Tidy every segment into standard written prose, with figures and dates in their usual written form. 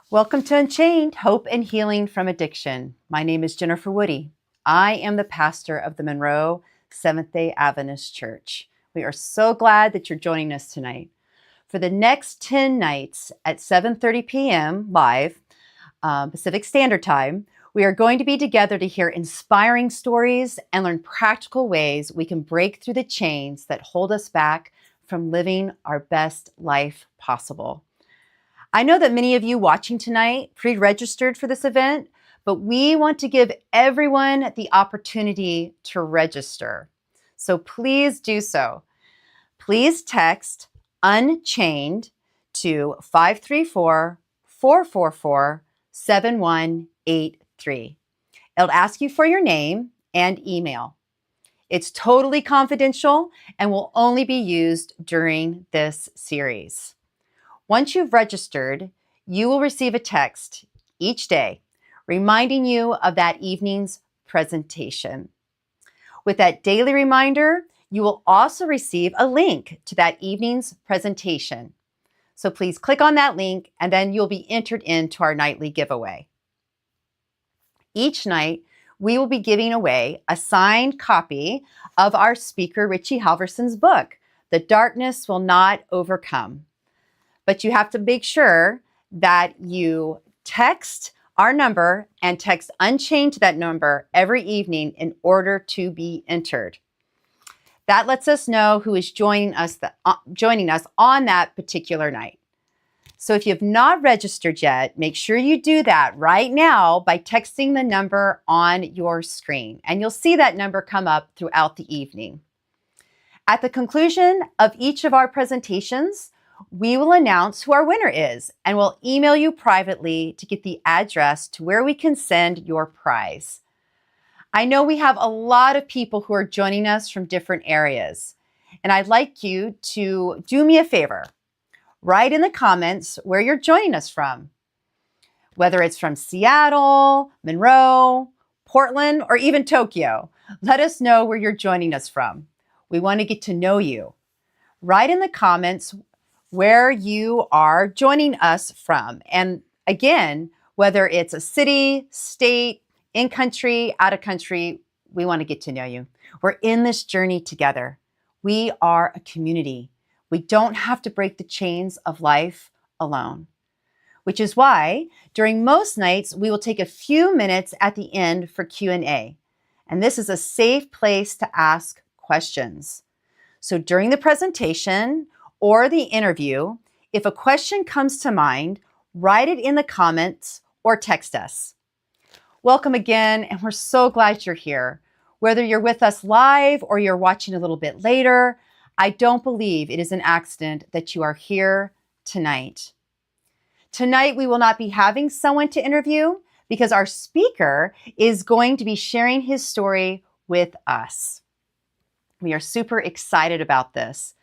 Welcome to Unchained, Hope and Healing from Addiction. My name is Jennifer Woody. I am the pastor of the Monroe Seventh-day Adventist Church. We are so glad that you're joining us tonight. For the next 10 nights at 7:30 p.m. live, Pacific Standard Time, we are going to be together to hear inspiring stories and learn practical ways we can break through the chains that hold us back from living our best life possible. I know that many of you watching tonight pre-registered for this event, but we want to give everyone the opportunity to register. So please do so. Please text Unchained to 534-444-7183. It'll ask you for your name and email. It's totally confidential and will only be used during this series. Once you've registered, you will receive a text each day reminding you of that evening's presentation. With that daily reminder, you will also receive a link to that evening's presentation. So please click on that link and then you'll be entered into our nightly giveaway. Each night, we will be giving away a signed copy of our speaker, Richie Halversen's book, The Darkness Will Not Overcome. But you have to make sure that you text our number and text Unchained to that number every evening in order to be entered. That lets us know who is joining us on that particular night. So if you have not registered yet, make sure you do that right now by texting the number on your screen. And you'll see that number come up throughout the evening. At the conclusion of each of our presentations, we will announce who our winner is and we'll email you privately to get the address to where we can send your prize. I know we have a lot of people who are joining us from different areas, and I'd like you to do me a favor. Write in the comments where you're joining us from, whether it's from Seattle, Monroe, Portland, or even Tokyo. Let us know where you're joining us from. We want to get to know you. Write in the comments where you are joining us from. And again, whether it's a city, state, in country, out of country, we want to get to know you. We're in this journey together. We are a community. We don't have to break the chains of life alone, which is why during most nights, we will take a few minutes at the end for Q&A. And this is a safe place to ask questions. So during the presentation or the interview, if a question comes to mind, write it in the comments or text us. Welcome again, and we're so glad you're here. Whether you're with us live or you're watching a little bit later, I don't believe it is an accident that you are here tonight. Tonight, we will not be having someone to interview because our speaker is going to be sharing his story with us. We are super excited about this.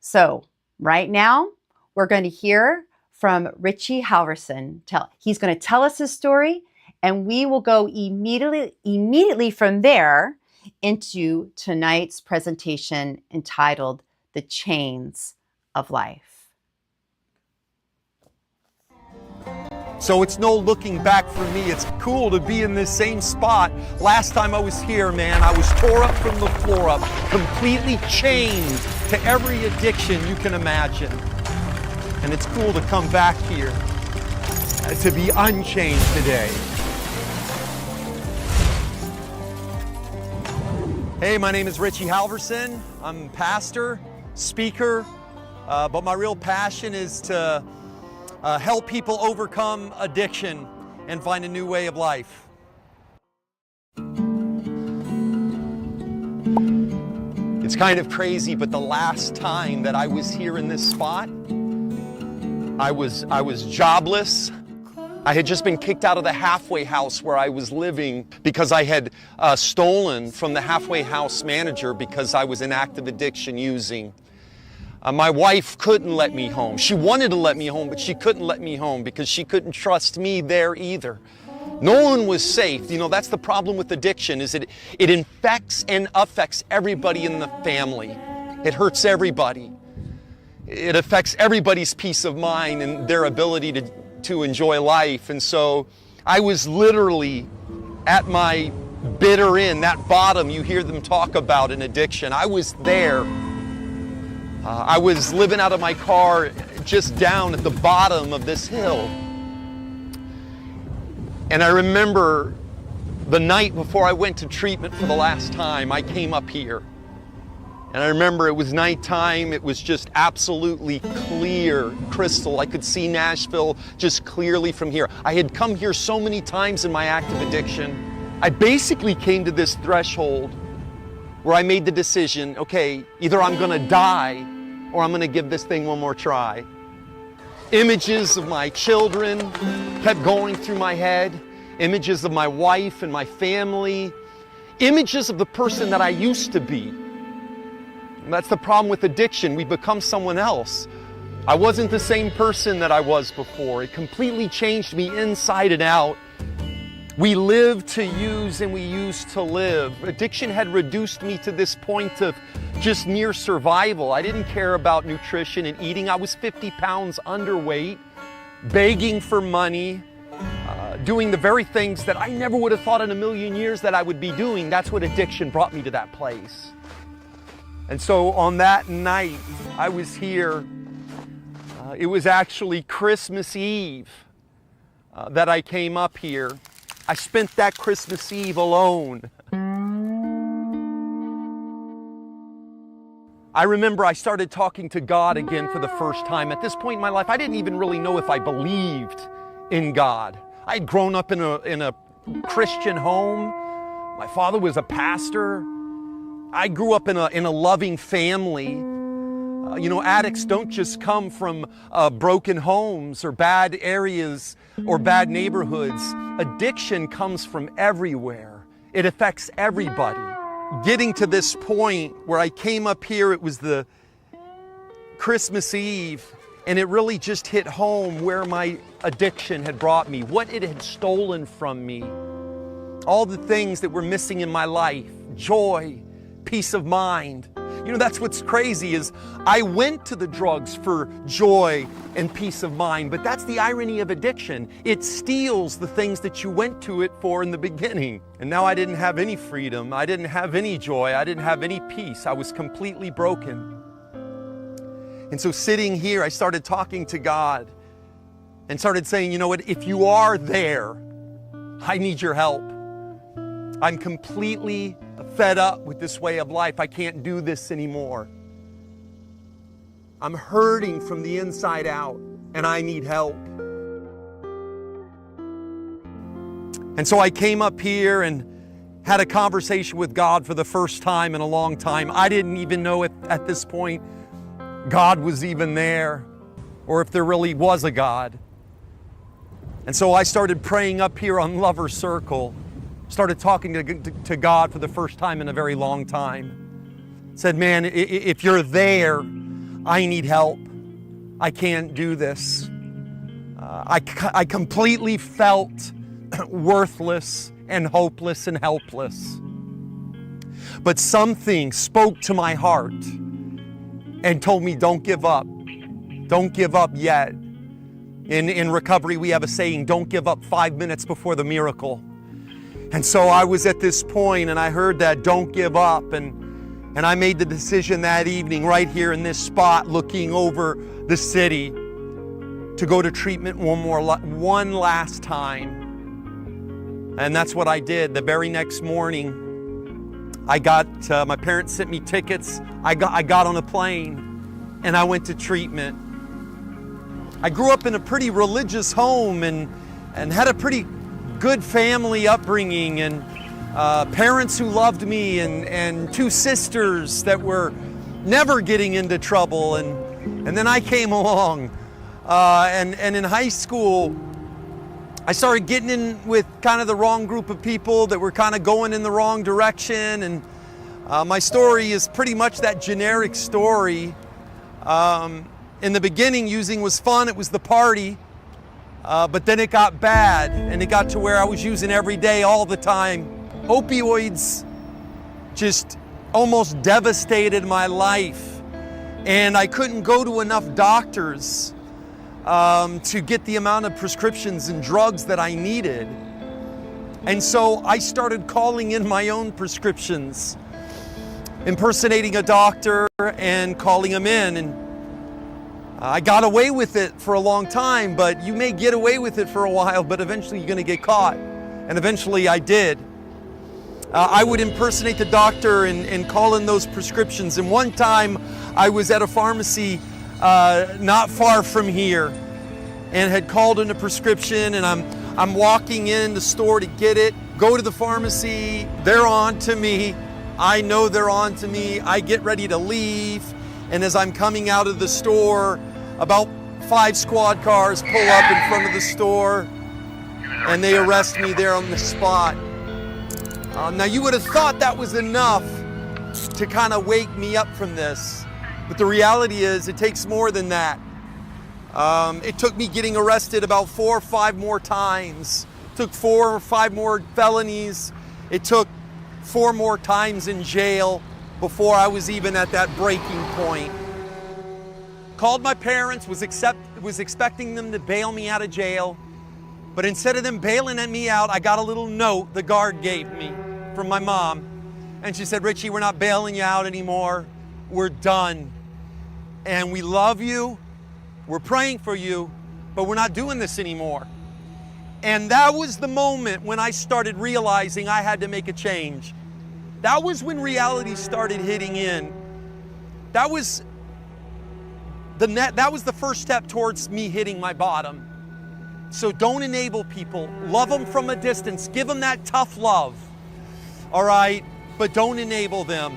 So right now, we're going to hear from Richie Halversen. He's going to tell us his story, and we will go immediately from there into tonight's presentation entitled The Chains of Life. So it's no looking back for me. It's cool to be in this same spot. Last time I was here, man, I was tore up from the floor up, completely chained to every addiction you can imagine. And it's cool to come back here, to be unchained today. Hey, my name is Richie Halversen. I'm pastor, speaker, but my real passion is to help people overcome addiction and find a new way of life. It's kind of crazy, but the last time that I was here in this spot, I was jobless. I had just been kicked out of the halfway house where I was living because I had stolen from the halfway house manager because I was in active addiction using. My wife couldn't let me home. She wanted to let me home, but she couldn't let me home because she couldn't trust me there either. No one was safe. You know, that's the problem with addiction, is it infects and affects everybody in the family. It hurts everybody. It affects everybody's peace of mind and their ability to to enjoy life. And so I was literally at my bitter end, that bottom you hear them talk about in addiction. I was there. I was living out of my car just down at the bottom of this hill. And I remember the night before I went to treatment for the last time, I came up here. And I remember it was nighttime. It was just absolutely clear, crystal. I could see Nashville just clearly from here. I had come here so many times in my active addiction. I basically came to this threshold where I made the decision, okay, either I'm gonna die or I'm gonna give this thing one more try. Images of my children kept going through my head, images of my wife and my family, images of the person that I used to be. And that's the problem with addiction. We become someone else. I wasn't the same person that I was before. It completely changed me inside and out. We live to use and we use to live. Addiction had reduced me to this point of just near survival. I didn't care about nutrition and eating. I was 50 pounds underweight, begging for money, doing the very things that I never would have thought in a million years that I would be doing. That's what addiction brought me to that place. And so on that night, I was here. It was actually Christmas Eve that I came up here. I spent that Christmas Eve alone. I remember I started talking to God again for the first time. At this point in my life, I didn't even really know if I believed in God. I had grown up in a Christian home. My father was a pastor. I grew up in a loving family. Addicts don't just come from broken homes or bad areas or bad neighborhoods. Addiction comes from everywhere. It affects everybody. Getting to this point where I came up here, it was the Christmas Eve, and it really just hit home where my addiction had brought me, what it had stolen from me, all the things that were missing in my life, joy, peace of mind. That's what's crazy is I went to the drugs for joy and peace of mind, but that's the irony of addiction. It steals the things that you went to it for in the beginning. And now I didn't have any freedom. I didn't have any joy. I didn't have any peace. I was completely broken. And so sitting here, I started talking to God and started saying, you know what, if you are there, I need your help. I'm completely fed up with this way of life. I can't do this anymore. I'm hurting from the inside out, and I need help. And so I came up here and had a conversation with God for the first time in a long time. I didn't even know if at this point God was even there, or if there really was a God. And so I started praying up here on Lover Circle. Started talking to God for the first time in a very long time. Said, man, if you're there, I need help. I can't do this. I completely felt worthless and hopeless and helpless. But something spoke to my heart and told me, don't give up. Don't give up yet. In recovery, we have a saying, don't give up 5 minutes before the miracle. And so I was at this point and I heard that don't give up, and I made the decision that evening right here in this spot looking over the city to go to treatment one last time. And that's what I did. The very next morning I got, my parents sent me tickets. I got on a plane and I went to treatment. I grew up in a pretty religious home and had a pretty good family upbringing, and parents who loved me, and two sisters that were never getting into trouble, and then I came along, and in high school I started getting in with kind of the wrong group of people that were kind of going in the wrong direction, and my story is pretty much that generic story. In the beginning, using was fun, it was the party. But then it got bad, and it got to where I was using every day, all the time. Opioids just almost devastated my life, and I couldn't go to enough doctors. to get the amount of prescriptions and drugs that I needed. And so I started calling in my own prescriptions, impersonating a doctor and calling them in. And I got away with it for a long time, but you may get away with it for a while, but eventually you're gonna get caught. And eventually I did. I would impersonate the doctor and call in those prescriptions. And one time I was at a pharmacy not far from here and had called in a prescription, and I'm walking in the store to get it, go to the pharmacy, they're on to me. I know they're on to me. I get ready to leave, and as I'm coming out of the store, about 5 squad cars pull up in front of the store, and they arrest me there on the spot. Now you would have thought that was enough to kind of wake me up from this, but the reality is it takes more than that. It took me getting arrested about 4 or 5 more times. It took 4 or 5 more felonies. It took 4 more times in jail before I was even at that breaking point. Called my parents, was expecting them to bail me out of jail, but instead of them bailing me out, I got a little note the guard gave me from my mom, and she said, "Richie, we're not bailing you out anymore. We're done. And we love you. We're praying for you, but we're not doing this anymore." And that was the moment when I started realizing I had to make a change. That was when reality started hitting in. That was the first step towards me hitting my bottom. So don't enable people. Love them from a distance. Give them that tough love, all right? But don't enable them.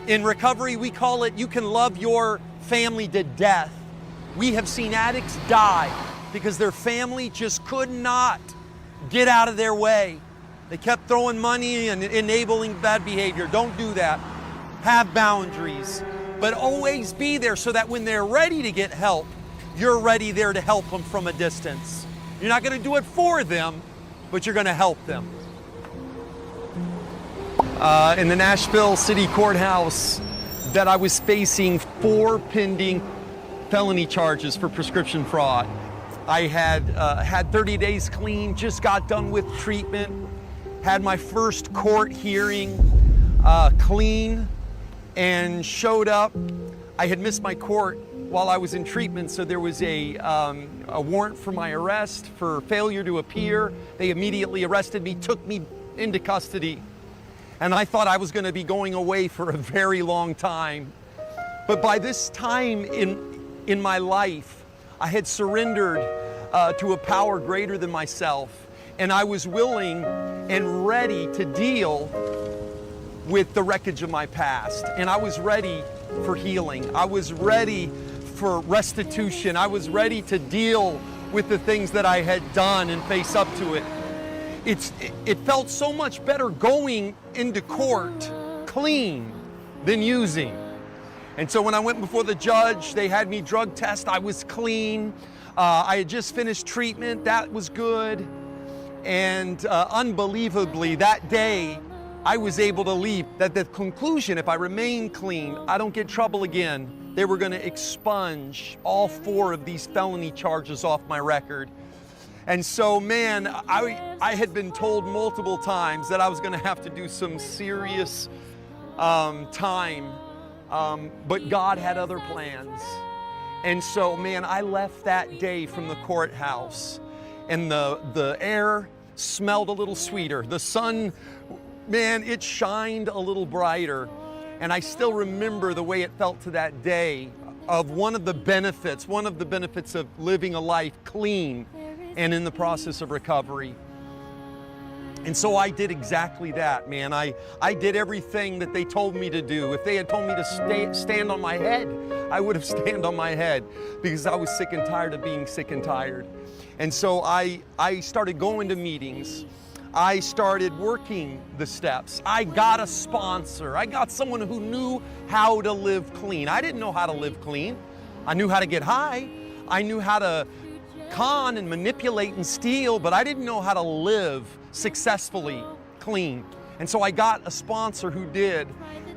In recovery, we call it, you can love your family to death. We have seen addicts die because their family just could not get out of their way. They kept throwing money and enabling bad behavior. Don't do that. Have boundaries, but always be there so that when they're ready to get help, you're ready there to help them from a distance. You're not going to do it for them, but you're going to help them. In the Nashville City Courthouse, that I was facing 4 pending felony charges for prescription fraud. I had 30 days clean, just got done with treatment, had my first court hearing clean, and showed up. I had missed my court while I was in treatment, so there was a warrant for my arrest for failure to appear. They immediately arrested me, took me into custody, and I thought I was going to be going away for a very long time. But by this time in my life, I had surrendered to a power greater than myself, and I was willing and ready to deal with the wreckage of my past, and I was ready for healing. I was ready for restitution. I was ready to deal with the things that I had done and face up to it. It felt so much better going into court clean than using. And so when I went before the judge, they had me drug test. I was clean. I had just finished treatment. That was good. And unbelievably, that day, I was able to leave. That the conclusion, if I remain clean, I don't get trouble again, they were going to expunge all 4 of these felony charges off my record. And so, man, I had been told multiple times that I was going to have to do some serious time, but God had other plans. And so, man, I left that day from the courthouse, and the air smelled a little sweeter. The sun, man, it shined a little brighter. And I still remember the way it felt to that day of one of the benefits of living a life clean and in the process of recovery. And so I did exactly that, man. I did everything that they told me to do. If they had told me to stand on my head, I would have stand on my head, because I was sick and tired of being sick and tired. And so I started going to meetings. I started working the steps. I got a sponsor. I got someone who knew how to live clean. I didn't know how to live clean. I knew how to get high. I knew how to con and manipulate and steal, but I didn't know how to live successfully clean. And so I got a sponsor who did.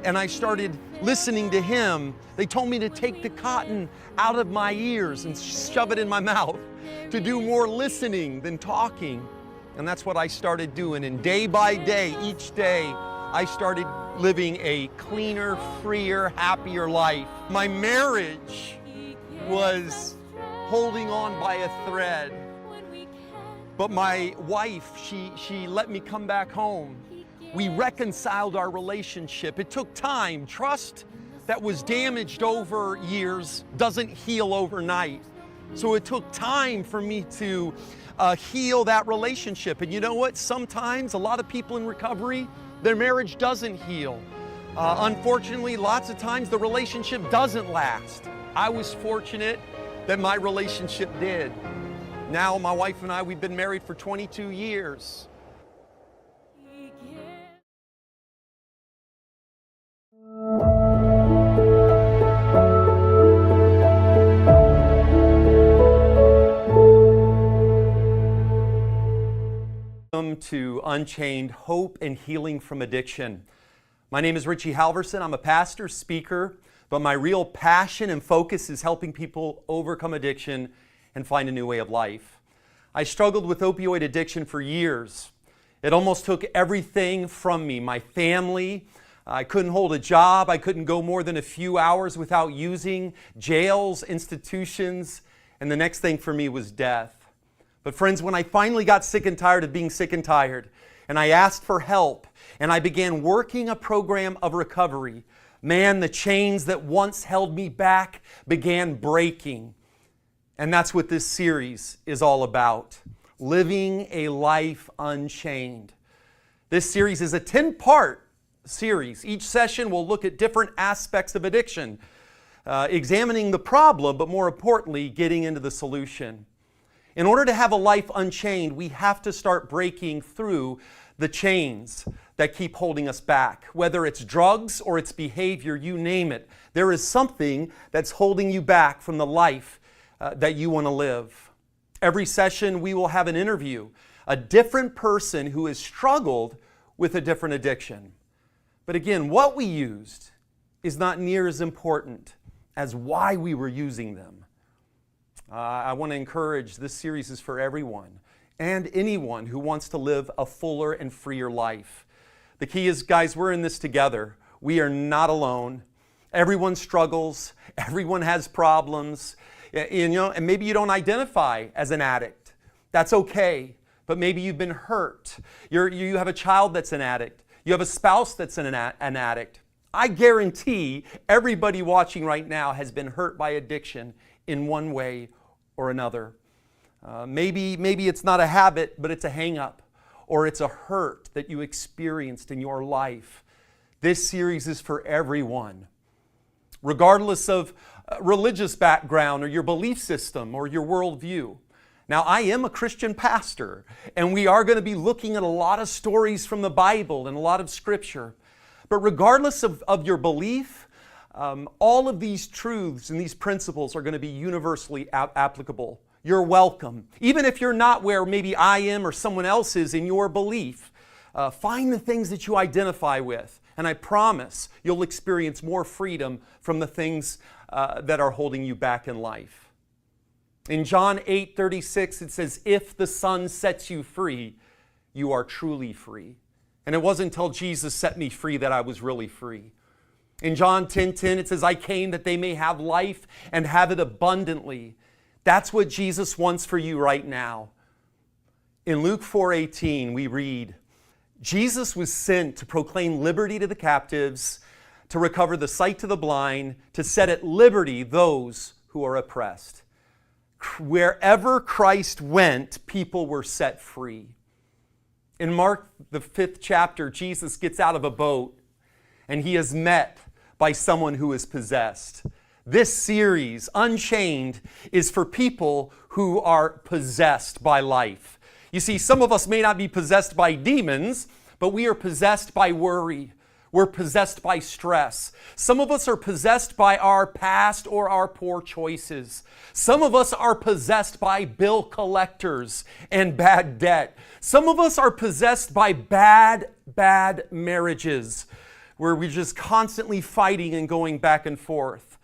and I started listening to him. They told me to take the cotton out of my ears and shove it in my mouth, to do more listening than talking. And that's what I started doing. And day by day, each day, I started living a cleaner, freer, happier life. My marriage was holding on by a thread. But my wife, she let me come back home. We reconciled our relationship. It took time. Trust that was damaged over years doesn't heal overnight. So it took time for me to heal that relationship. And you know what? Sometimes a lot of people in recovery, their marriage doesn't heal. Unfortunately, lots of times the relationship doesn't last. I was fortunate that my relationship did. Now my wife and I, we've been married for 22 years. Welcome to Unchained, Hope and Healing from Addiction. My name is Richie Halversen. I'm a pastor, speaker, but my real passion and focus is helping people overcome addiction and find a new way of life. I struggled with opioid addiction for years. It almost took everything from me, my family. I couldn't hold a job. I couldn't go more than a few hours without using. Jails, institutions, and the next thing for me was death. But friends, when I finally got sick and tired of being sick and tired, and I asked for help, and I began working a program of recovery, man, the chains that once held me back began breaking. And that's what this series is all about, living a life unchained. This series is a 10-part series. Each session will look at different aspects of addiction, examining the problem, but more importantly, getting into the solution. In order to have a life unchained, we have to start breaking through the chains that keep holding us back. Whether it's drugs or it's behavior, you name it. There is something that's holding you back from the life that you want to live. Every session we will have an interview, a different person who has struggled with a different addiction. But again, what we used is not near as important as why we were using them. I want to encourage, this series is for everyone and anyone who wants to live a fuller and freer life. The key is, guys, we're in this together. We are not alone. Everyone struggles. Everyone has problems. And maybe you don't identify as an addict. That's okay. But maybe you've been hurt. You have a child that's an addict. You have a spouse that's an addict. I guarantee everybody watching right now has been hurt by addiction in one way or another. Maybe it's not a habit, but it's a hang-up, or it's a hurt that you experienced in your life. This series is for everyone, regardless of religious background or your belief system or your worldview. Now, I am a Christian pastor, and we are going to be looking at a lot of stories from the Bible and a lot of Scripture. But regardless of your belief, all of these truths and these principles are going to be universally applicable. You're welcome. Even if you're not where maybe I am or someone else is in your belief, find the things that you identify with. And I promise you'll experience more freedom from the things that are holding you back in life. In John 8:36, it says, "If the Son sets you free, you are truly free." And it wasn't until Jesus set me free that I was really free. In John 10:10, it says, "I came that they may have life and have it abundantly." That's what Jesus wants for you right now. In Luke 4:18, we read, "Jesus was sent to proclaim liberty to the captives, to recover the sight to the blind, to set at liberty those who are oppressed." Wherever Christ went, people were set free. In Mark, the 5th chapter, Jesus gets out of a boat and he is met by someone who is possessed. This series, Unchained, is for people who are possessed by life. You see, some of us may not be possessed by demons, but we are possessed by worry. We're possessed by stress. Some of us are possessed by our past or our poor choices. Some of us are possessed by bill collectors and bad debt. Some of us are possessed by bad marriages. where we're just constantly fighting and going back and forth.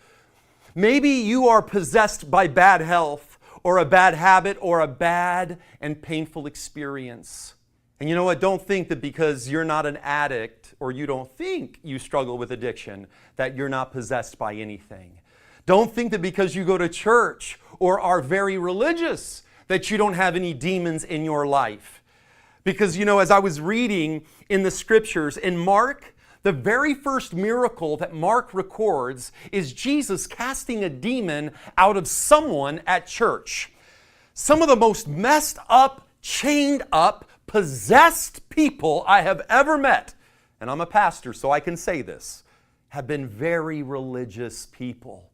Maybe you are possessed by bad health or a bad habit or a bad and painful experience. And you know what? Don't think that because you're not an addict or you don't think you struggle with addiction that you're not possessed by anything. Don't think that because you go to church or are very religious that you don't have any demons in your life. Because, you know, as I was reading in the scriptures, in Mark, the very first miracle that Mark records is Jesus casting a demon out of someone at church. Some of the most messed up, chained up, possessed people I have ever met, and I'm a pastor so I can say this, have been very religious people.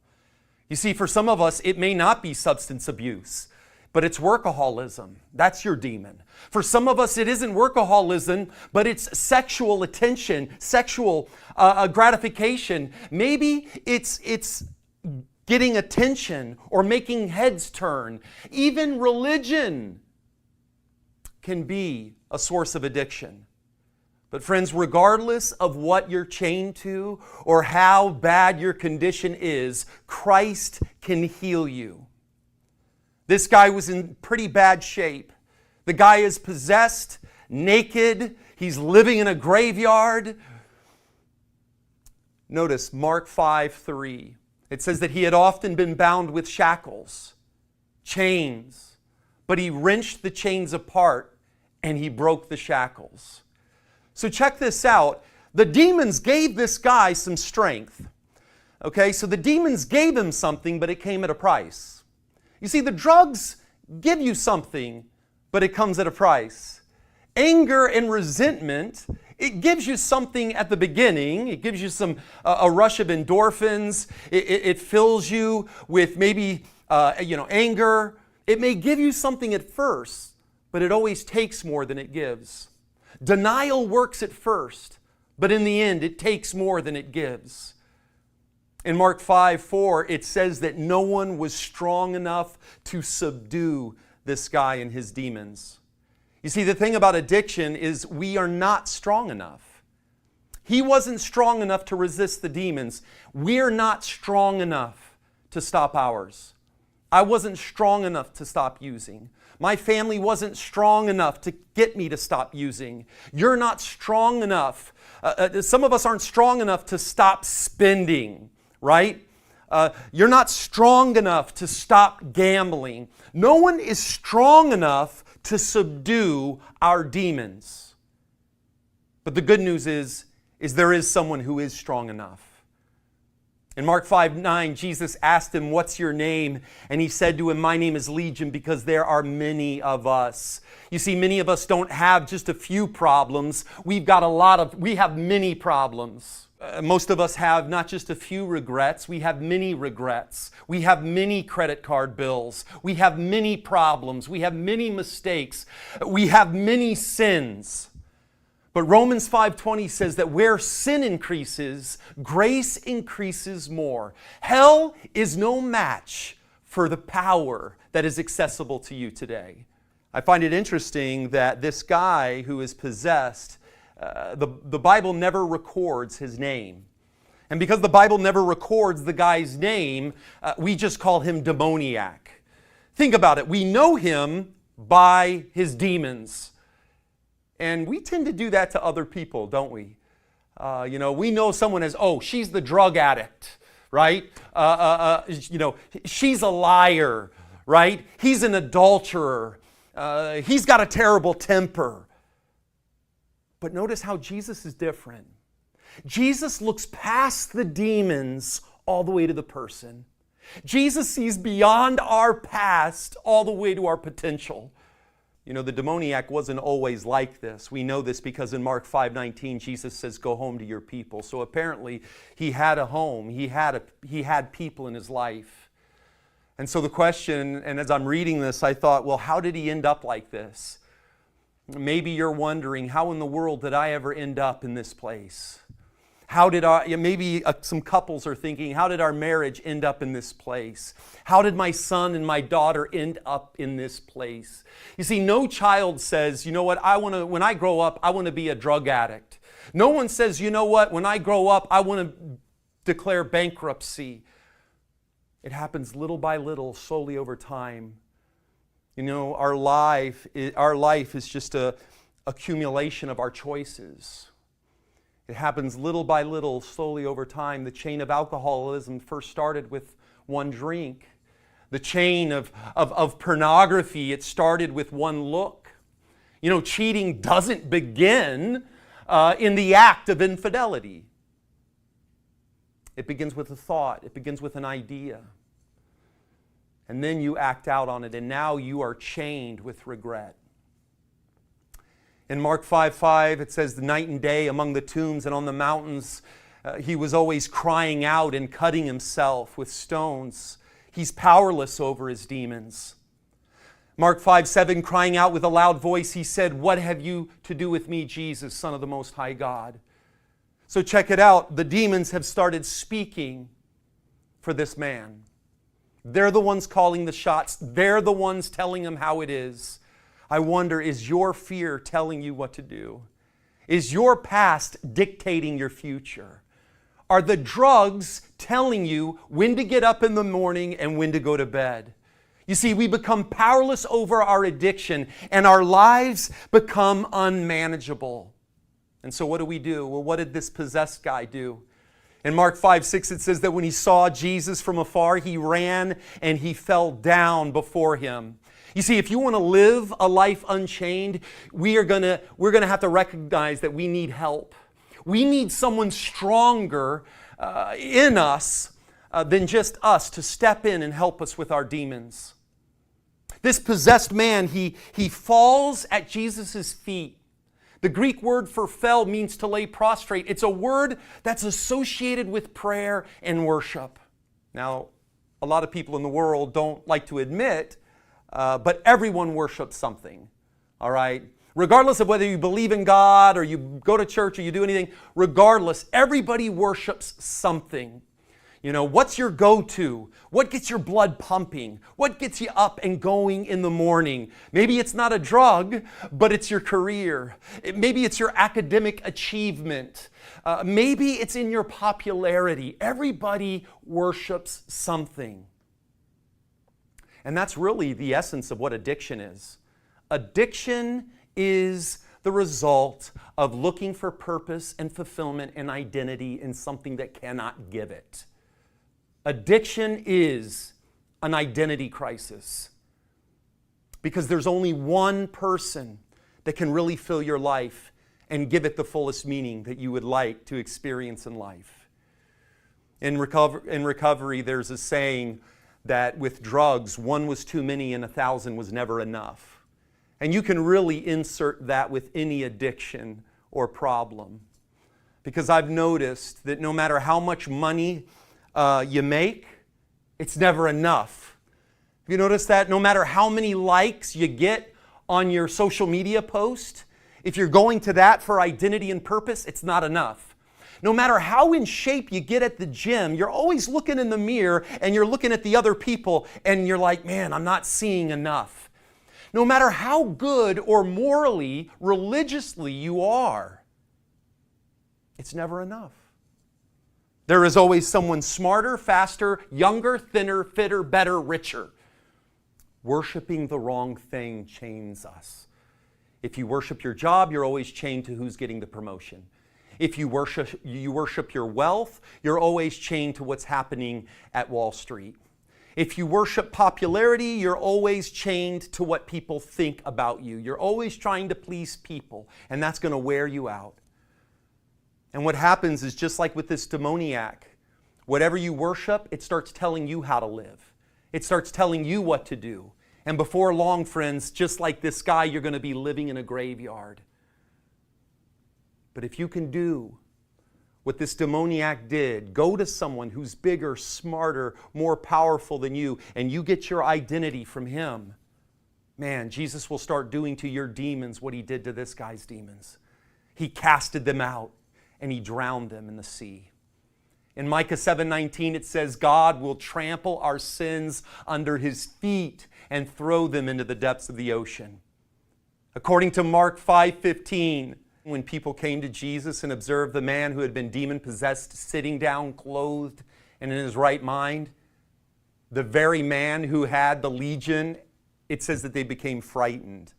You see, for some of us, it may not be substance abuse, but it's workaholism. That's your demon. For some of us, it isn't workaholism, but it's sexual attention, sexual gratification. Maybe it's getting attention or making heads turn. Even religion can be a source of addiction. But friends, regardless of what you're chained to or how bad your condition is, Christ can heal you. This guy was in pretty bad shape. The guy is possessed, naked, he's living in a graveyard. Notice Mark 5:3. It says that he had often been bound with shackles, chains, but he wrenched the chains apart and he broke the shackles. So check this out. The demons gave this guy some strength. Okay, so the demons gave him something, but it came at a price. You see, the drugs give you something, but it comes at a price. Anger and resentment, it gives you something at the beginning. It gives you a rush of endorphins. It fills you with maybe anger. It may give you something at first, but it always takes more than it gives. Denial works at first, but in the end, it takes more than it gives. In Mark 5:4, it says that no one was strong enough to subdue this guy and his demons. You see, the thing about addiction is we are not strong enough. He wasn't strong enough to resist the demons. We're not strong enough to stop ours. I wasn't strong enough to stop using. My family wasn't strong enough to get me to stop using. You're not strong enough. Some of us aren't strong enough to stop spending, right? You're not strong enough to stop gambling. No one is strong enough to subdue our demons. But the good news is there is someone who is strong enough. In Mark 5:9, Jesus asked him, "What's your name?" And he said to him, "My name is Legion, because there are many of us." You see, many of us don't have just a few problems. We have many problems. Most of us have not just a few regrets, we have many regrets. We have many credit card bills. We have many problems. We have many mistakes. We have many sins. But Romans 5:20 says that where sin increases, grace increases more. Hell is no match for the power that is accessible to you today. I find it interesting that this guy who is possessed, the Bible never records his name. And because the Bible never records the guy's name, we just call him demoniac. Think about it. We know him by his demons. And we tend to do that to other people, don't we? We know someone as, oh, she's the drug addict, right? She's a liar, right? He's an adulterer. He's got a terrible temper. But notice how Jesus is different. Jesus looks past the demons all the way to the person. Jesus sees beyond our past all the way to our potential. You know, the demoniac wasn't always like this. We know this because in Mark 5:19, Jesus says, "Go home to your people." So apparently he had a home. He had people in his life. And so the question, and as I'm reading this, I thought, well, how did he end up like this? Maybe you're wondering, how in the world did I ever end up in this place? Maybe some couples are thinking, how did our marriage end up in this place? How did my son and my daughter end up in this place? You see, no child says, you know what, when I grow up, I want to be a drug addict. No one says, you know what, when I grow up, I want to declare bankruptcy. It happens little by little, slowly over time. You know, our life is just a accumulation of our choices. It happens little by little, slowly over time. The chain of alcoholism first started with one drink. The chain of pornography, it started with one look. You know, cheating doesn't begin in the act of infidelity. It begins with a thought. It begins with an idea. And then you act out on it, and now you are chained with regret. In Mark 5:5, it says, the night and day among the tombs and on the mountains, he was always crying out and cutting himself with stones. He's powerless over his demons. Mark 5:7, crying out with a loud voice, he said, what have you to do with me, Jesus, Son of the Most High God? So check it out. The demons have started speaking for this man. They're the ones calling the shots. They're the ones telling him how it is. I wonder, is your fear telling you what to do? Is your past dictating your future? Are the drugs telling you when to get up in the morning and when to go to bed? You see, we become powerless over our addiction and our lives become unmanageable. And so what do we do? Well, what did this possessed guy do? In Mark 5:6, it says that when he saw Jesus from afar, he ran and he fell down before him. You see, if you want to live a life unchained, we're gonna have to recognize that we need help. We need someone stronger in us than just us to step in and help us with our demons. This possessed man, he falls at Jesus' feet. The Greek word for fell means to lay prostrate. It's a word that's associated with prayer and worship. Now, a lot of people in the world don't like to admit, but everyone worships something, all right? Regardless of whether you believe in God or you go to church or you do anything, regardless, everybody worships something. You know, what's your go-to? What gets your blood pumping? What gets you up and going in the morning? Maybe it's not a drug, but it's your career. Maybe it's your academic achievement. Maybe it's in your popularity. Everybody worships something. And that's really the essence of what addiction is. Addiction is the result of looking for purpose and fulfillment and identity in something that cannot give it. Addiction is an identity crisis because there's only one person that can really fill your life and give it the fullest meaning that you would like to experience in life. In recovery, there's a saying that with drugs, one was too many and 1,000 was never enough. And you can really insert that with any addiction or problem. Because I've noticed that no matter how much money you make, it's never enough. Have you noticed that? No matter how many likes you get on your social media post, if you're going to that for identity and purpose, it's not enough. No matter how in shape you get at the gym, you're always looking in the mirror and you're looking at the other people and you're like, man, I'm not seeing enough. No matter how good or morally, religiously you are, it's never enough. There is always someone smarter, faster, younger, thinner, fitter, better, richer. Worshiping the wrong thing chains us. If you worship your job, you're always chained to who's getting the promotion. If you worship your wealth, you're always chained to what's happening at Wall Street. If you worship popularity, you're always chained to what people think about you. You're always trying to please people, and that's going to wear you out. And what happens is just like with this demoniac, whatever you worship, it starts telling you how to live. It starts telling you what to do. And before long, friends, just like this guy, you're going to be living in a graveyard. But if you can do what this demoniac did, go to someone who's bigger, smarter, more powerful than you, and you get your identity from him, man, Jesus will start doing to your demons what he did to this guy's demons. He casted them out. And he drowned them in the sea. In Micah 7:19, it says, God will trample our sins under his feet and throw them into the depths of the ocean. According to Mark 5:15, When people came to Jesus and observed the man who had been demon-possessed sitting down, clothed, and in his right mind, the very man who had the legion, it says that they became frightened.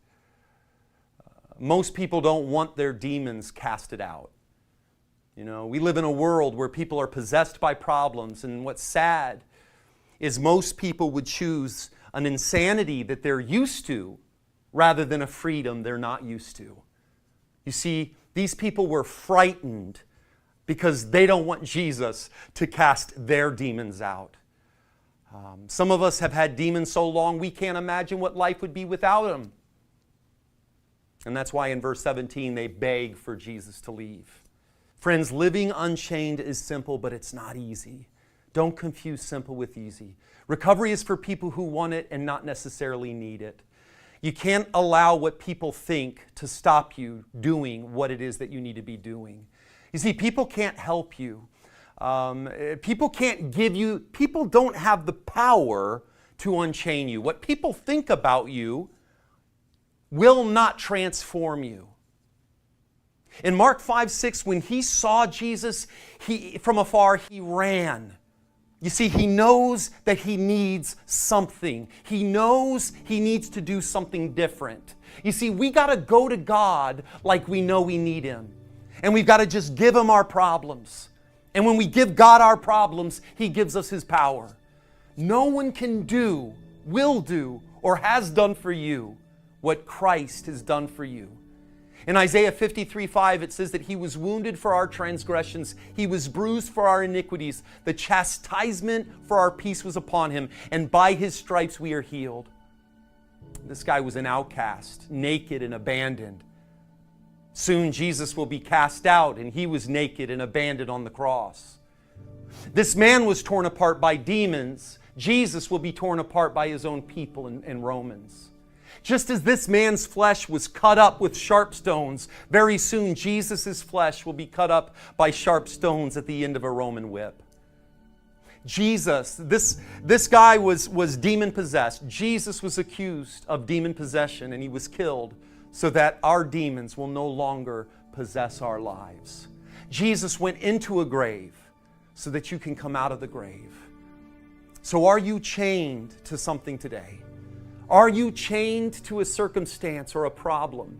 Most people don't want their demons casted out. You know, we live in a world where people are possessed by problems, and what's sad is most people would choose an insanity that they're used to rather than a freedom they're not used to. You see, these people were frightened because they don't want Jesus to cast their demons out. Some of us have had demons so long we can't imagine what life would be without them. And that's why in verse 17 they beg for Jesus to leave. Friends, living unchained is simple, but it's not easy. Don't confuse simple with easy. Recovery is for people who want it and not necessarily need it. You can't allow what people think to stop you doing what it is that you need to be doing. You see, people can't help you. People can't give you, people don't have the power to unchain you. What people think about you will not transform you. In Mark 5:6, when he saw Jesus from afar, he ran. You see, he knows that he needs something. He knows he needs to do something different. You see, we got to go to God like we know we need him. And we've got to just give him our problems. And when we give God our problems, he gives us his power. No one can do, will do, or has done for you what Christ has done for you. In Isaiah 53:5, it says that he was wounded for our transgressions. He was bruised for our iniquities. The chastisement for our peace was upon him, and by his stripes we are healed. This guy was an outcast, naked and abandoned. Soon Jesus will be cast out, and he was naked and abandoned on the cross. This man was torn apart by demons. Jesus will be torn apart by his own people in Romans. Just as this man's flesh was cut up with sharp stones, very soon Jesus' flesh will be cut up by sharp stones at the end of a Roman whip. Jesus, this guy was demon-possessed. Jesus was accused of demon possession, and he was killed so that our demons will no longer possess our lives. Jesus went into a grave so that you can come out of the grave. So are you chained to something today? Are you chained to a circumstance or a problem?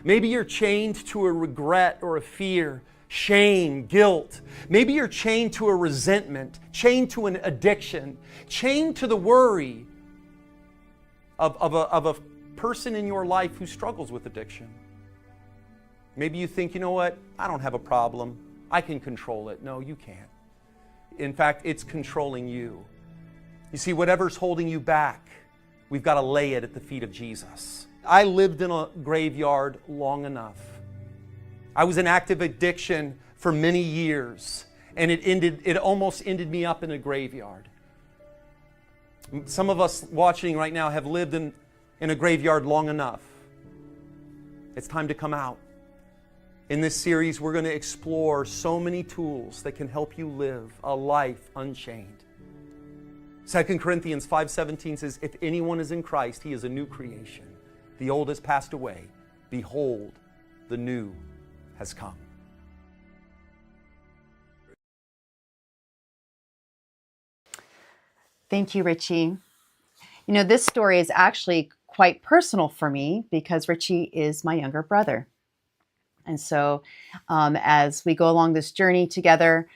Maybe you're chained to a regret or a fear, shame, guilt. Maybe you're chained to a resentment, chained to an addiction, chained to the worry of a person in your life who struggles with addiction. Maybe you think, you know what, I don't have a problem. I can control it. No, you can't. In fact, it's controlling you. You see, whatever's holding you back, we've got to lay it at the feet of Jesus. I lived in a graveyard long enough. I was in active addiction for many years, and it almost ended me up in a graveyard. Some of us watching right now have lived in a graveyard long enough. It's time to come out. In this series, we're going to explore so many tools that can help you live a life unchained. 2 Corinthians 5:17 says, if anyone is in Christ, he is a new creation. The old has passed away. Behold, the new has come. Thank you, Richie. You know, this story is actually quite personal for me because Richie is my younger brother. And so as we go along this journey together,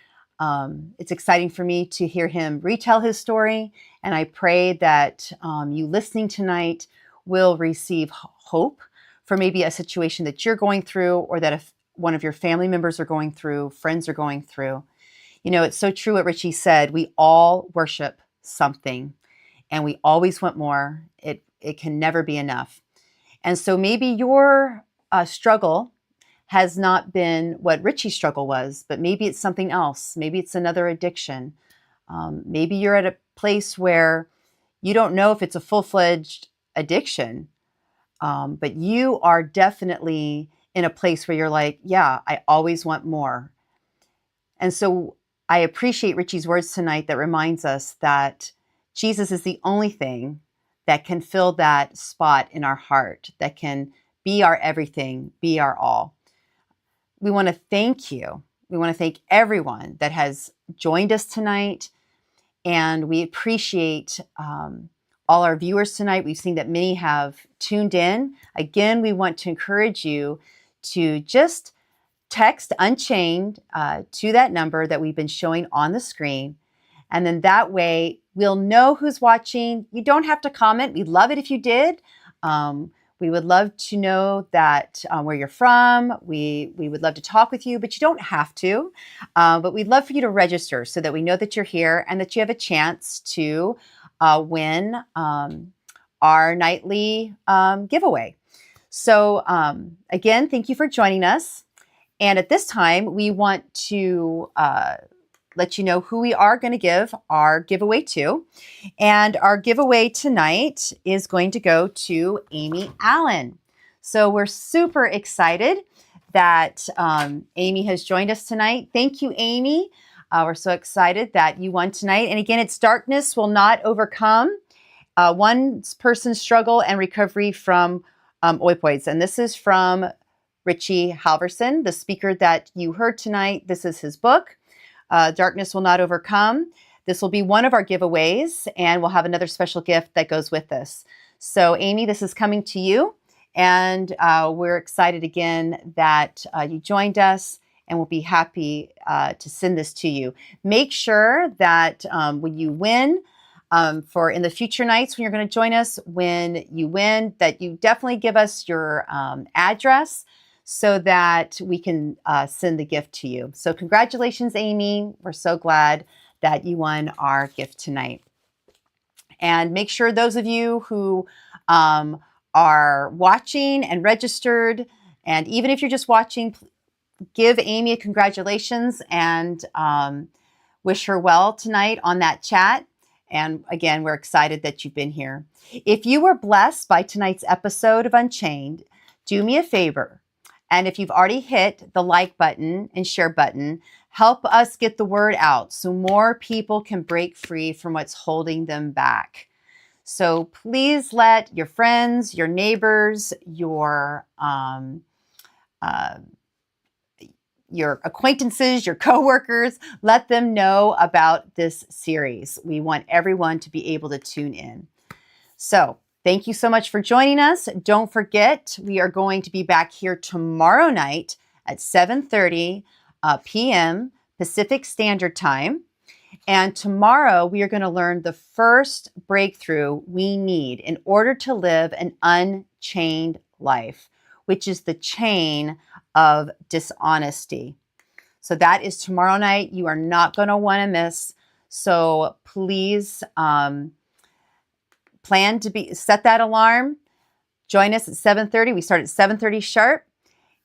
it's exciting for me to hear him retell his story. And I pray that you listening tonight will receive hope for maybe a situation that you're going through, or that if one of your family members are going through, friends are going through. You know, it's so true what Richie said. We all worship something, and we always want more. It can never be enough. And so maybe your struggle has not been what Richie's struggle was, but maybe it's something else. Maybe it's another addiction. Maybe you're at a place where you don't know if it's a full-fledged addiction, but you are definitely in a place where you're like, yeah, I always want more. And so I appreciate Richie's words tonight that reminds us that Jesus is the only thing that can fill that spot in our heart, that can be our everything, be our all. we want to thank you. We want to thank everyone that has joined us tonight. And we appreciate all our viewers tonight. We've seen that many have tuned in. Again, we want to encourage you to just text Unchained to that number that we've been showing on the screen. And then that way we'll know who's watching. You don't have to comment. We'd love it if you did. We would love to know that where you're from. We would love to talk with you, but you don't have to. But we'd love for you to register so that we know that you're here and that you have a chance to win our nightly giveaway. So again, thank you for joining us. And at this time, we want to let you know who we are going to give our giveaway to. And our giveaway tonight is going to go to Amy Allen. So we're super excited that Amy has joined us tonight. Thank you, Amy. We're so excited that you won tonight. And again, it's Darkness Will Not Overcome, One Person's Struggle and Recovery from Opioids. And this is from Richie Halversen, the speaker that you heard tonight. This is his book. Darkness Will Not Overcome. This will be one of our giveaways, and we'll have another special gift that goes with this. So Amy, this is coming to you, and we're excited again that you joined us, and we'll be happy to send this to you. Make sure that when you win, for in the future nights when you're going to join us, when you win, that you definitely give us your address, so that we can send the gift to you. So congratulations, Amy. We're so glad that you won our gift tonight. And make sure those of you who are watching and registered, and even if you're just watching, give Amy a congratulations and wish her well tonight on that chat. And again, we're excited that you've been here. If you were blessed by tonight's episode of Unchained, do me a favor. And if you've already hit the like button and share button, help us get the word out so more people can break free from what's holding them back. So please let your friends, your neighbors, your acquaintances, your coworkers, let them know about this series. We want everyone to be able to tune in. So thank you so much for joining us. Don't forget, we are going to be back here tomorrow night at 7:30 p.m. Pacific Standard Time. And tomorrow we are going to learn the first breakthrough we need in order to live an unchained life, which is the chain of dishonesty. So that is tomorrow night. You are not going to want to miss. So please plan to set that alarm. Join us at 7:30. We start at 7:30 sharp.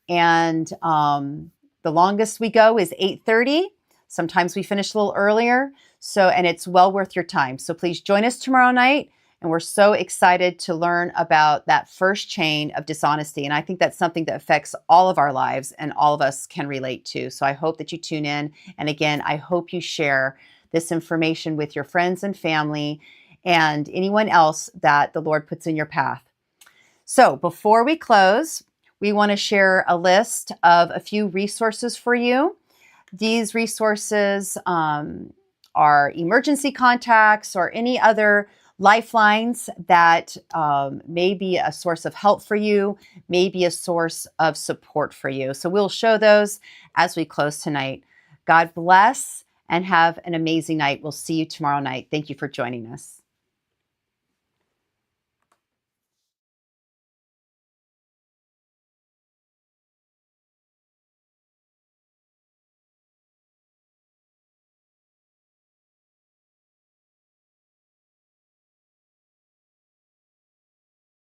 And the longest we go is 8:30. Sometimes we finish a little earlier. And it's well worth your time. So please join us tomorrow night. And we're so excited to learn about that first chain of dishonesty. And I think that's something that affects all of our lives and all of us can relate to. So I hope that you tune in. And again, I hope you share this information with your friends and family and anyone else that the Lord puts in your path. So before we close, we want to share a list of a few resources for you. These resources are emergency contacts or any other lifelines that may be a source of help for you, may be a source of support for you. So we'll show those as we close tonight. God bless and have an amazing night. We'll see you tomorrow night. Thank you for joining us.